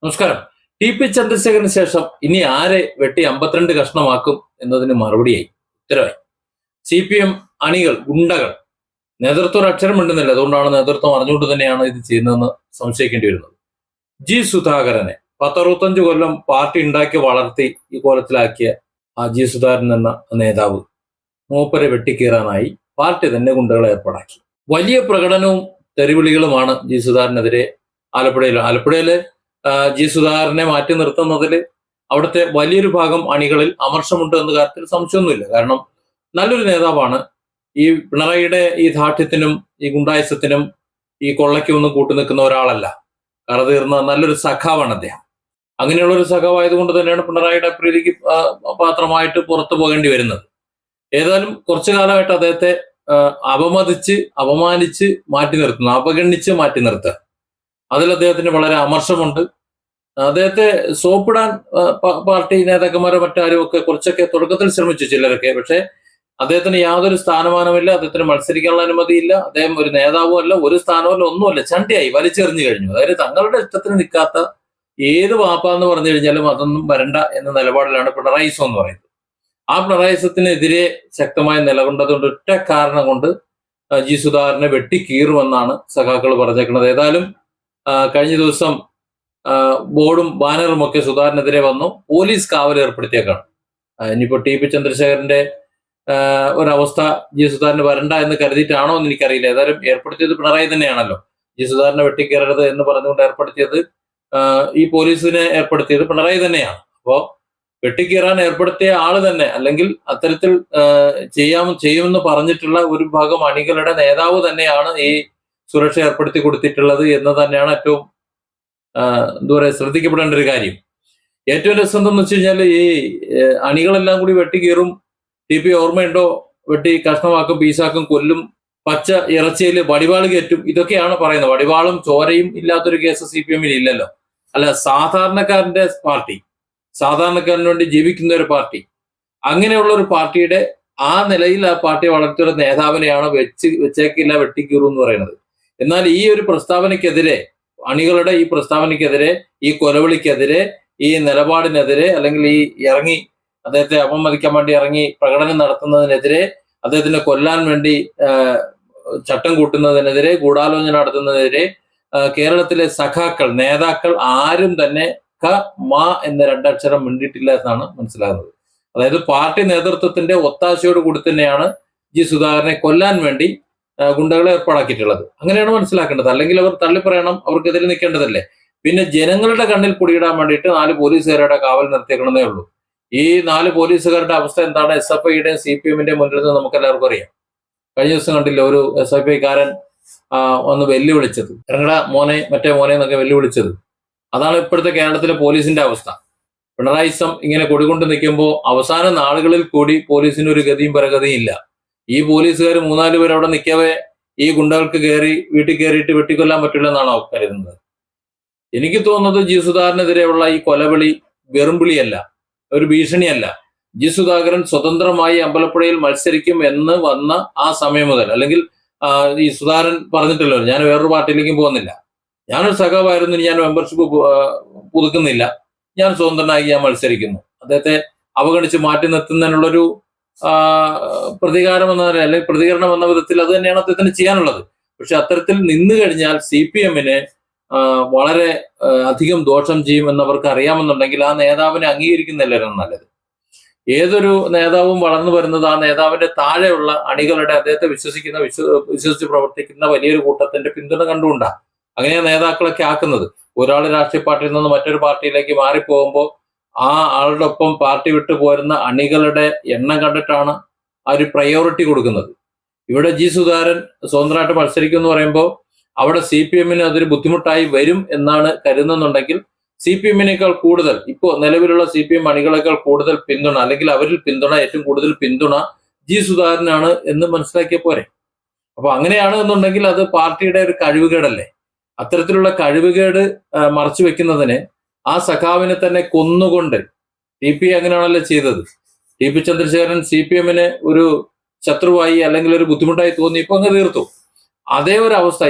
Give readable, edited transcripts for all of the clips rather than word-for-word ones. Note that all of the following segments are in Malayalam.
നമസ്കാരം. ടി പി ചന്ദ്രശേഖരന് ശേഷം ഇനി ആരെ വെട്ടി 52 കഷ്ണമാക്കും എന്നതിന് മറുപടിയായി ഉത്തരവായി. CPM അണികൾ, ഗുണ്ടകൾ, നേതൃത്വം ഒരു അക്ഷരം മിണ്ടുന്നില്ല. അതുകൊണ്ടാണ് നേതൃത്വം അറിഞ്ഞുകൊണ്ട് തന്നെയാണ് ഇത് ചെയ്യുന്നതെന്ന് സംശയിക്കേണ്ടി വരുന്നത്. സുധാകരനെ 10-65 കൊല്ലം പാർട്ടി ഉണ്ടാക്കി വളർത്തി ഈ കോലത്തിലാക്കിയ ആ സുധാകരൻ എന്ന നേതാവ് മൂപ്പരെ വെട്ടിക്കീറാനായി പാർട്ടി തന്നെ ഗുണ്ടകളെ ഏർപ്പാടാക്കി. വലിയ പ്രകടനവും തെറിവിളികളുമാണ് സുധാകരനെതിരെ ആലപ്പുഴയില് സുധാകരനെ മാറ്റി നിർത്തുന്നതിൽ അവിടുത്തെ വലിയൊരു ഭാഗം അണികളിൽ അമർഷമുണ്ട് എന്ന കാര്യത്തിൽ സംശയമൊന്നുമില്ല. കാരണം നല്ലൊരു നേതാവാണ്. ഈ പിണറായിയുടെ ഈ ധാർഷ്ട്യത്തിനും ഈ ഗുണ്ടായുസത്തിനും ഈ കൊള്ളയ്ക്കും ഒന്നും കൂട്ടു നിൽക്കുന്ന ഒരാളല്ല. കറതീർന്ന നല്ലൊരു സഖാവാണ് അദ്ദേഹം. അങ്ങനെയുള്ള ഒരു സഖാവായതുകൊണ്ട് തന്നെയാണ് പിണറായിയുടെ പ്രീതിക്ക് പാത്രമായിട്ട് പുറത്തു പോകേണ്ടി വരുന്നത്. ഏതായാലും കുറച്ചു കാലമായിട്ട് അദ്ദേഹത്തെ അപമാനിച്ച് മാറ്റി നിർത്തുന്നു, അവഗണിച്ച് മാറ്റി നിർത്തുക. അതിൽ അദ്ദേഹത്തിന് വളരെ അമർഷമുണ്ട്. അദ്ദേഹത്തെ സോപ്പിടാൻ പാർട്ടി നേതാക്കന്മാരോ മറ്റാരും ഒക്കെ കുറച്ചൊക്കെ തുടക്കത്തിൽ ശ്രമിച്ചു ചിലരൊക്കെ. പക്ഷെ അദ്ദേഹത്തിന് യാതൊരു സ്ഥാനമാനമില്ല, അദ്ദേഹത്തിന് മത്സരിക്കാനുള്ള അനുമതിയില്ല, അദ്ദേഹം ഒരു നേതാവും അല്ല, ഒരു സ്ഥാനമല്ല, ഒന്നുമല്ല, ചണ്ടിയായി വലിച്ചെറിഞ്ഞു കഴിഞ്ഞു. അതായത് തങ്ങളുടെ ഇഷ്ടത്തിന് നിൽക്കാത്ത ഏത് വാപ്പാന്ന് പറഞ്ഞു കഴിഞ്ഞാലും അതൊന്നും വരണ്ട എന്ന നിലപാടിലാണ് പിണറായിസം എന്ന് പറയുന്നത്. ആ പിണറായിസത്തിനെതിരെ ശക്തമായി നിലകൊണ്ടതുകൊണ്ട് ഒറ്റ കാരണം കൊണ്ട് സുധാകരനെ വെട്ടിക്കീറുമെന്നാണ് സഖാക്കൾ പറഞ്ഞേക്കുന്നത്. ഏതായാലും കഴിഞ്ഞ ദിവസം ബോർഡും ബാനറും ഒക്കെ സുധാകരനെതിരെ വന്നു. പോലീസ് കാവൽ ഏർപ്പെടുത്തിയേക്കാണ്. ഇനിയിപ്പോ ടി പി ചന്ദ്രശേഖരന്റെ ഒരവസ്ഥ സുധാകരന് വരണ്ട എന്ന് കരുതിയിട്ടാണോ എന്ന് എനിക്കറിയില്ല. ഏതായാലും ഏർപ്പെടുത്തിയത് പിണറായി തന്നെയാണല്ലോ. സുധാകരനെ വെട്ടിക്കയറരുത് എന്ന് പറഞ്ഞുകൊണ്ട് ഏർപ്പെടുത്തിയത്, ഈ പോലീസിനെ ഏർപ്പെടുത്തിയത് പിണറായി തന്നെയാണ്. അപ്പോ വെട്ടിക്കീറാൻ ഏർപ്പെടുത്തിയ ആള് തന്നെ, അല്ലെങ്കിൽ അത്തരത്തിൽ ചെയ്യുമെന്ന് പറഞ്ഞിട്ടുള്ള ഒരു ഭാഗം അണികളുടെ നേതാവ് തന്നെയാണ് ഈ സുരക്ഷ ഏർപ്പെടുത്തി കൊടുത്തിട്ടുള്ളത് എന്ന് തന്നെയാണ് ഏറ്റവും എന്താ പറയുക ശ്രദ്ധിക്കപ്പെടേണ്ട ഒരു കാര്യം. ഏറ്റവും രസം എന്താണെന്ന് വെച്ച് കഴിഞ്ഞാൽ ഈ അണികളെല്ലാം കൂടി വെട്ടിക്കീറും. ടി പി ഓർമ്മയുണ്ടോ? വെട്ടി കഷ്ണമാക്കും, പീസാക്കും, കൊല്ലും, പച്ച ഇറച്ചിയിൽ വടിവാൾ കയറ്റും, ഇതൊക്കെയാണ് പറയുന്നത്. വടിവാളും ചോരയും ഇല്ലാത്തൊരു കേസ് CPM ഇല്ലല്ലോ. അല്ല, സാധാരണക്കാരന്റെ പാർട്ടി, സാധാരണക്കാരന് വേണ്ടി ജീവിക്കുന്ന ഒരു പാർട്ടി, അങ്ങനെയുള്ള ഒരു പാർട്ടിയുടെ ആ നിലയിൽ ആ പാർട്ടിയെ വളർത്തിയുള്ള നേതാവിനെയാണ് വെച്ചേക്കില്ല വെട്ടിക്കീറും എന്ന് പറയുന്നത്. എന്നാൽ ഈ ഒരു പ്രസ്താവനയ്ക്കെതിരെ, അണികളുടെ ഈ പ്രസ്താവനയ്ക്കെതിരെ, ഈ കൊലവിളിക്കെതിരെ, ഈ നിലപാടിനെതിരെ, അല്ലെങ്കിൽ ഈ ഇറങ്ങി അദ്ദേഹത്തെ അപമതിക്കാൻ വേണ്ടി ഇറങ്ങി പ്രകടനം നടത്തുന്നതിനെതിരെ, അദ്ദേഹത്തിനെ കൊല്ലാൻ വേണ്ടി ചട്ടം കൂട്ടുന്നതിനെതിരെ, ഗൂഢാലോചന നടത്തുന്നതിനെതിരെ കേരളത്തിലെ സഖാക്കൾ, നേതാക്കൾ ആരും തന്നെ മ എന്ന രണ്ടക്ഷരം മിണ്ടിയിട്ടില്ല എന്നാണ് മനസ്സിലാകുന്നത്. അതായത് പാർട്ടി നേതൃത്വത്തിന്റെ ഒത്താശയോട് കൂടി തന്നെയാണ് സുധാകരനെ കൊല്ലാൻ വേണ്ടി ഗുണ്ടകളെ ഏർപ്പാടാക്കിയിട്ടുള്ളത്. അങ്ങനെയാണ് മനസ്സിലാക്കേണ്ടത്. അല്ലെങ്കിൽ അവർ തള്ളിപ്പറയണം, അവർക്കെതിരെ നിൽക്കേണ്ടതല്ലേ. പിന്നെ ജനങ്ങളുടെ കണ്ണിൽ പൊടിയിടാൻ വേണ്ടിയിട്ട് 4 പോലീസുകാരുടെ കാവൽ നിർത്തിയേക്കണമെന്നേ ഉള്ളൂ. ഈ 4 പോലീസുകാരുടെ അവസ്ഥ എന്താണ് SFIയുടെയും CPMന്റെയും മുന്നിൽ നിന്ന് നമുക്ക് എല്ലാവർക്കും അറിയാം. കഴിഞ്ഞ ദിവസം കണ്ടില്ല, ഒരു SFI കാരൻ വന്ന് വെല്ലുവിളിച്ചത്, ഇറങ്ങടാ മോനെ, മറ്റേ മോനെ എന്നൊക്കെ വെല്ലുവിളിച്ചത്. അതാണ് ഇപ്പോഴത്തെ കേരളത്തിലെ പോലീസിന്റെ അവസ്ഥ. പിണറായിസം ഇങ്ങനെ കൊടികൊണ്ട് നിൽക്കുമ്പോൾ അവസാന നാളുകളിൽ കൂടി പോലീസിന് ഒരു ഗതിയും പരഗതിയും ഇല്ല. ഈ പോലീസുകാർ 3-4 പേർ അവിടെ നിൽക്കവേ ഈ ഗുണ്ടകൾക്ക് വീട്ടിൽ കയറിയിട്ട് വെട്ടിക്കൊല്ലാൻ പറ്റില്ല എന്നാണോ കരുതുന്നത്? എനിക്ക് തോന്നുന്നത് സുധാകരനെതിരെയുള്ള ഈ കൊലവിളി വെറുംവിളിയല്ല, ഒരു ഭീഷണിയല്ല. സുധാകരൻ സ്വതന്ത്രമായി അമ്പലപ്പുഴയിൽ മത്സരിക്കും എന്ന് വന്ന ആ സമയം മുതൽ, അല്ലെങ്കിൽ ഈ സുധാകരൻ പറഞ്ഞിട്ടല്ലോ, ഞാൻ വേറൊരു പാർട്ടിയിലേക്കും പോകുന്നില്ല, ഞാനൊരു സഖാവായിരുന്നു, ഞാൻ മെമ്പർഷിപ്പ് പുതുക്കുന്നില്ല, ഞാൻ സ്വതന്ത്രനായി ഞാൻ മത്സരിക്കുന്നു. അദ്ദേഹത്തെ അവഗണിച്ച് മാറ്റി നിർത്തുന്നതിനുള്ളൊരു പ്രതികാരം എന്ന അല്ലെങ്കിൽ പ്രതികരണം എന്ന വിധത്തിൽ അത് തന്നെയാണ് അദ്ദേഹത്തിന് ചെയ്യാനുള്ളത്. പക്ഷെ അത്തരത്തിൽ നിന്നു കഴിഞ്ഞാൽ CPMന് വളരെ അധികം ദോഷം ചെയ്യുമെന്നവർക്ക് അറിയാമെന്നുണ്ടെങ്കിൽ ആ നേതാവിനെ അംഗീകരിക്കുന്നില്ലായിരുന്നു നല്ലത്. ഏതൊരു നേതാവും വളർന്നു വരുന്നത് ആ നേതാവിന്റെ താഴെയുള്ള അണികളുടെ, അദ്ദേഹത്തെ വിശ്വസിച്ച് പ്രവർത്തിക്കുന്ന വലിയൊരു കൂട്ടത്തിന്റെ പിന്തുണ കണ്ടുകൊണ്ടാണ്. അങ്ങനെയാണ് നേതാക്കളൊക്കെ ആക്കുന്നത്. ഒരാൾ രാഷ്ട്രീയ പാർട്ടിയിൽ നിന്ന് മറ്റൊരു പാർട്ടിയിലേക്ക് മാറിപ്പോകുമ്പോൾ ആ ആളുടെ ഒപ്പം പാർട്ടി വിട്ടു പോരുന്ന അണികളുടെ എണ്ണം കണ്ടിട്ടാണ് ആ ഒരു പ്രയോറിറ്റി കൊടുക്കുന്നത്. ഇവിടെ സുധാകരൻ സ്വതന്ത്രമായിട്ട് മത്സരിക്കും എന്ന് പറയുമ്പോൾ അവിടെ CPMന് അതൊരു ബുദ്ധിമുട്ടായി വരും എന്നാണ് കരുതുന്നുണ്ടെങ്കിൽ CPMനേക്കാൾ കൂടുതൽ, ഇപ്പോൾ നിലവിലുള്ള CPM അണികളെക്കാൾ കൂടുതൽ പിന്തുണ, അല്ലെങ്കിൽ അവരിൽ പിന്തുണ, ഏറ്റവും കൂടുതൽ പിന്തുണ സുധാകരനാണ് എന്ന് മനസ്സിലാക്കിയ പോരെ. അപ്പൊ അങ്ങനെയാണ് എന്നുണ്ടെങ്കിൽ അത് പാർട്ടിയുടെ ഒരു കഴിവുകേടല്ലേ. അത്തരത്തിലുള്ള കഴിവുകേട് മറച്ചു വെക്കുന്നതിന് ആ സഖാവിനെ തന്നെ കൊന്നുകൊണ്ട് TP അങ്ങനെയാണല്ലോ ചെയ്തത്. TP ചന്ദ്രശേഖരൻ CPMന് ഒരു ശത്രുവായി അല്ലെങ്കിൽ ഒരു ബുദ്ധിമുട്ടായി തോന്നി, ഇപ്പൊ അങ്ങ് തീർത്തു. അതേ ഒരു അവസ്ഥ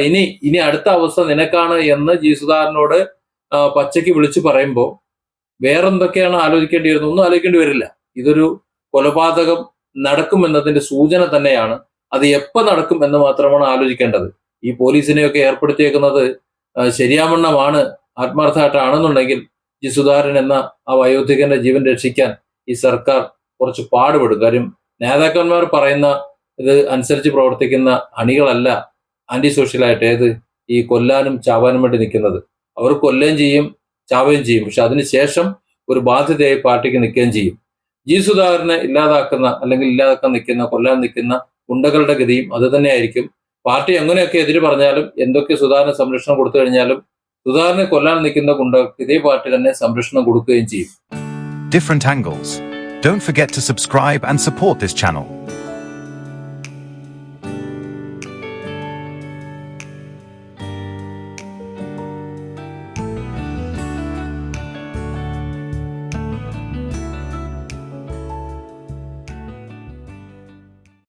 ഇനി അടുത്ത അവസ്ഥ നിനക്കാണ് എന്ന് സുധാകരനോട് പച്ചയ്ക്ക് വിളിച്ചു പറയുമ്പോൾ വേറെന്തൊക്കെയാണ് ആലോചിക്കേണ്ടി വരുന്നത്? ഒന്നും ആലോചിക്കേണ്ടി വരില്ല. ഇതൊരു കൊലപാതകം നടക്കുമെന്നതിന്റെ സൂചന തന്നെയാണ്. അത് എപ്പോൾ നടക്കും എന്ന് മാത്രമാണ് ആലോചിക്കേണ്ടത്. ഈ പോലീസിനെയൊക്കെ ഏർപ്പെടുത്തിയേക്കുന്നത് ശരിയാവണ്ണമാണ്, ആത്മാർത്ഥമായിട്ടാണെന്നുണ്ടെങ്കിൽ ജി സുധാകരൻ എന്ന ആ വയോധികന്റെ ജീവൻ രക്ഷിക്കാൻ ഈ സർക്കാർ കുറച്ച് പാടുപെടും. കാര്യം നേതാക്കന്മാർ പറയുന്ന ഇത് അനുസരിച്ച് പ്രവർത്തിക്കുന്ന അണികളല്ല ആന്റി സോഷ്യലായിട്ട് ഈ കൊല്ലാനും ചാവാനും വേണ്ടി നിൽക്കുന്നത്. അവർ കൊല്ലുകയും ചെയ്യും, ചാവുകയും ചെയ്യും. പക്ഷെ അതിനുശേഷം ഒരു ബാധ്യതയായി പാർട്ടിക്ക് നിൽക്കുകയും ചെയ്യും. ജി സുധാകരനെ ഇല്ലാതാക്കാൻ നിൽക്കുന്ന, കൊല്ലാൻ നിൽക്കുന്ന ഗുണ്ടകളുടെ ഗതിയും അത് തന്നെയായിരിക്കും. പാർട്ടി എങ്ങനെയൊക്കെ എതിര് പറഞ്ഞാലും, എന്തൊക്കെ സുധാകരന് സംരക്ഷണം കൊടുത്തു കഴിഞ്ഞാലും, സുധാകരനെ കൊല്ലാൻ നിൽക്കുന്ന ഗുണ്ടകൾക്ക് ഇതേ പാർട്ടി തന്നെ സംരക്ഷണം കൊടുക്കുകയും ചെയ്യും. Different angles. Don't forget to subscribe and support this channel.